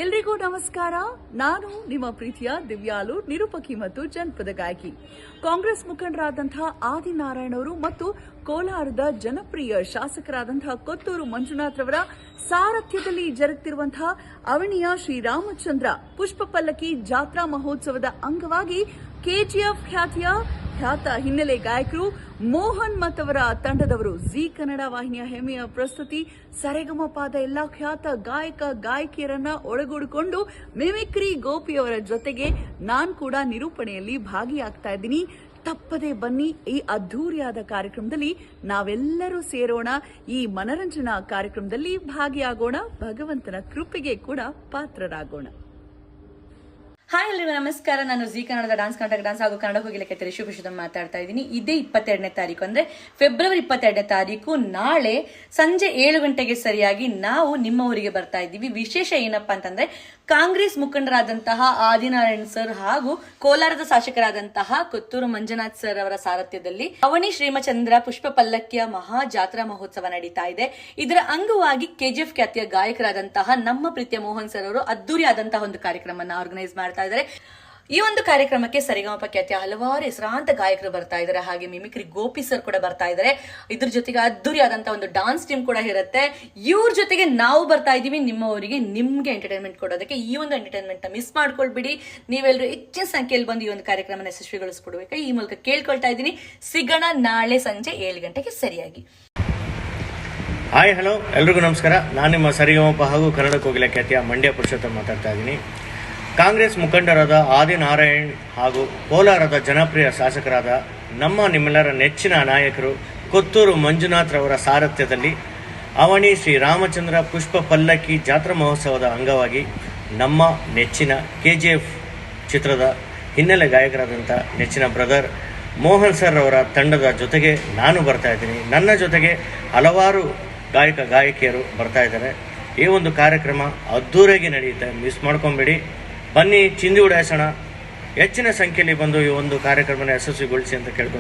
ಎಲ್ರಿಗೂ ನಮಸ್ಕಾರ. ನಾನು ನಿಮ್ಮ ಪ್ರೀತಿಯ ದಿವ್ಯಾಲು, ನಿರೂಪಕಿ ಮತ್ತು ಜನಪದ ಗಾಯಕಿ. ಕಾಂಗ್ರೆಸ್ ಮುಖಂಡರಾದಂತಹ ಆದಿನಾರಾಯಣ ಅವರು ಮತ್ತು ಕೋಲಾರದ ಜನಪ್ರಿಯ ಶಾಸಕರಾದಂತಹ ಕೊತ್ತೂರು ಮಂಜುನಾಥ್ ರವರ ಸಾರಥ್ಯದಲ್ಲಿ ಜರುಗುತ್ತಿರುವಂತಹ ಅವಣಿಯ ಶ್ರೀರಾಮಚಂದ್ರ ಪುಷ್ಪ ಪಲ್ಲಕ್ಕಿ ಜಾತ್ರಾ ಮಹೋತ್ಸವದ ಅಂಗವಾಗಿ ಕೆಜಿಎಫ್ ಖ್ಯಾತ ಹಿನ್ನೆಲೆ ಗಾಯಕರು ಮೋಹನ್ ಮತ್ತವರ ತಂಡದವರು ಜಿ ಕನ್ನಡ ವಾಹಿನಿಯ ಹೆಮ್ಮೆಯ ಪ್ರಸ್ತುತಿ ಸರೆಗಮಪಾದ ಎಲ್ಲಾ ಖ್ಯಾತ ಗಾಯಕ ಗಾಯಕಿಯರನ್ನ ಒಳಗೂಡಿಕೊಂಡು ಮಿಮಿಕ್ರಿ ಗೋಪಿಯವರ ಜೊತೆಗೆ ನಾನ್ ಕೂಡ ನಿರೂಪಣೆಯಲ್ಲಿ ಭಾಗಿಯಾಗ್ತಾ ಇದ್ದೀನಿ. ತಪ್ಪದೆ ಬನ್ನಿ, ಈ ಅದ್ಧೂರಿಯಾದ ಕಾರ್ಯಕ್ರಮದಲ್ಲಿ ನಾವೆಲ್ಲರೂ ಸೇರೋಣ. ಈ ಮನರಂಜನಾ ಕಾರ್ಯಕ್ರಮದಲ್ಲಿ ಭಾಗಿಯಾಗೋಣ, ಭಗವಂತನ ಕೃಪೆಗೆ ಕೂಡ ಪಾತ್ರರಾಗೋಣ. ಹಾಯ್ ಎಲ್ರಿಗೂ ನಮಸ್ಕಾರ. ನಾನು ಜಿ ಕನ್ನಡದ ಡಾನ್ಸ್ ಕರ್ನಾಟಕ ಡಾನ್ಸ್ ಹಾಗೂ ಕನ್ನಡ ಹೋಗಿಲಕ್ಕೆ ರಿಷಭ ಮಾತಾಡ್ತಾ ಇದ್ದೀನಿ. ಇದೇ 22ನೇ ತಾರೀಕು ಅಂದ್ರೆ ಫೆಬ್ರವರಿ 22ನೇ ತಾರೀಕು ನಾಳೆ ಸಂಜೆ 7 ಗಂಟೆಗೆ ಸರಿಯಾಗಿ ನಾವು ನಿಮ್ಮ ಊರಿಗೆ ಬರ್ತಾ ಇದ್ದೀವಿ. ವಿಶೇಷ ಏನಪ್ಪಾ ಅಂತಂದ್ರೆ ಕಾಂಗ್ರೆಸ್ ಮುಖಂಡರಾದಂತಹ ಆದಿನಾರಾಯಣ್ ಸರ್ ಹಾಗೂ ಕೋಲಾರದ ಶಾಸಕರಾದಂತಹ ಕೊತ್ತೂರು ಮಂಜುನಾಥ್ ಸರ್ ಅವರ ಸಾರಥ್ಯದಲ್ಲಿ ಅವಣಿ ಶ್ರೀರಾಮಚಂದ್ರ ಪುಷ್ಪ ಪಲ್ಲಕ್ಕಿಯ ಮಹಾ ಜಾತ್ರಾ ಮಹೋತ್ಸವ ನಡೀತಾ ಇದೆ. ಇದರ ಅಂಗವಾಗಿ ಕೆಜಿಎಫ್ ಖ್ಯಾತಿಯ ಗಾಯಕರಾದಂತಹ ನಮ್ಮ ಪ್ರೀತಿಯ ಮೋಹನ್ ಸರ್ ಅವರು ಅದ್ದೂರಿಯಾದಂತಹ ಒಂದು ಕಾರ್ಯಕ್ರಮವನ್ನು ಆರ್ಗನೈಸ್ ಮಾಡ್ತಾ ಇದ್ದಾರೆ. ಈ ಒಂದು ಕಾರ್ಯಕ್ರಮಕ್ಕೆ ಸರಿಗಮಪ ಖ್ಯಾತಿಯ ಹಲವಾರು ಹೆಸರಾಂತ ಗಾಯಕರು ಬರ್ತಾ ಇದ್ದಾರೆ, ಹಾಗೆ ಮಿಮಿಕ್ರಿ ಗೋಪಿ ಸರ್ ಕೂಡ ಬರ್ತಾ ಇದ್ದಾರೆ. ಇದ್ರ ಜೊತೆಗೆ ಅದ್ದೂರಿಯಾದಂತಹ ಒಂದು ಡಾನ್ಸ್ ಟೀಮ್ ಕೂಡ ಇರುತ್ತೆ. ಇವ್ರ ಜೊತೆಗೆ ನಾವು ಬರ್ತಾ ಇದೀವಿ ನಿಮ್ಮ ಊರಿಗೆ, ನಿಮ್ಗೆ ಎಂಟರ್ಟೈನ್ಮೆಂಟ್ ಕೊಡೋದಕ್ಕೆ. ಈ ಒಂದು ಎಂಟರ್ಟೈನ್ಮೆಂಟ್ ನ ಮಿಸ್ ಮಾಡ್ಕೊಳ್ಬಿಡಿ. ನೀವೆಲ್ಲರೂ ಹೆಚ್ಚಿನ ಸಂಖ್ಯೆಯಲ್ಲಿ ಬಂದು ಈ ಒಂದು ಕಾರ್ಯಕ್ರಮನ ಯಶಸ್ವಿಗೊಳಿಸ್ಕೊಡ್ಬೇಕು ಈ ಮೂಲಕ ಕೇಳ್ಕೊಳ್ತಾ ಇದ್ದೀನಿ. ಸಿಗೋಣ ನಾಳೆ ಸಂಜೆ 7 ಗಂಟೆಗೆ ಸರಿಯಾಗಿ. ಹಾಯ್ ಹಲೋ ಎಲ್ರಿಗೂ ನಮಸ್ಕಾರ. ನಾನು ನಿಮ್ಮ ಸರಿಗಮಪ ಹಾಗೂ ಕನ್ನಡ ಕೋಗಿಲ ಖ್ಯಾತಿಯ ಮಂಡ್ಯ ಪುರುಷೋತ್ತಮ ಮಾತಾಡ್ತಾ ಇದ್ದೀನಿ. ಕಾಂಗ್ರೆಸ್ ಮುಖಂಡರಾದ ಆದಿನಾರಾಯಣ್ ಹಾಗೂ ಕೋಲಾರದ ಜನಪ್ರಿಯ ಶಾಸಕರಾದ ನಿಮ್ಮೆಲ್ಲರ ನೆಚ್ಚಿನ ನಾಯಕರು ಕೊತ್ತೂರು ಮಂಜುನಾಥ್ ರವರ ಸಾರಥ್ಯದಲ್ಲಿ ಅವಣಿ ಶ್ರೀರಾಮಚಂದ್ರ ಪುಷ್ಪ ಪಲ್ಲಕ್ಕಿ ಜಾತ್ರಾ ಮಹೋತ್ಸವದ ಅಂಗವಾಗಿ ನಮ್ಮ ನೆಚ್ಚಿನ ಕೆಜಿಎಫ್ ಚಿತ್ರದ ಹಿನ್ನೆಲೆ ಗಾಯಕರಾದಂಥ ನೆಚ್ಚಿನ ಬ್ರದರ್ ಮೋಹನ್ ಸರ್ ಅವರ ತಂಡದ ಜೊತೆಗೆ ನಾನು ಬರ್ತಾ ಇದ್ದೀನಿ. ನನ್ನ ಜೊತೆಗೆ ಹಲವಾರು ಗಾಯಕ ಗಾಯಕಿಯರು ಬರ್ತಾ ಇದ್ದಾರೆ. ಈ ಒಂದು ಕಾರ್ಯಕ್ರಮ ಅದ್ದೂರಿಯಾಗಿ ನಡೆಯುತ್ತೆ, ಮಿಸ್ ಮಾಡ್ಕೊಂಬೇಡಿ. ಬನ್ನಿ, ಚಿಂದಿ ಉಡಾಯಿಸೋಣ. ಹೆಚ್ಚಿನ ಸಂಖ್ಯೆಯಲ್ಲಿ ಬಂದು ಈ ಒಂದು ಕಾರ್ಯಕ್ರಮನ ಯಶಸ್ವಿಗೊಳಿಸಿ ಅಂತ ಕೇಳ್ಕೊಂಡು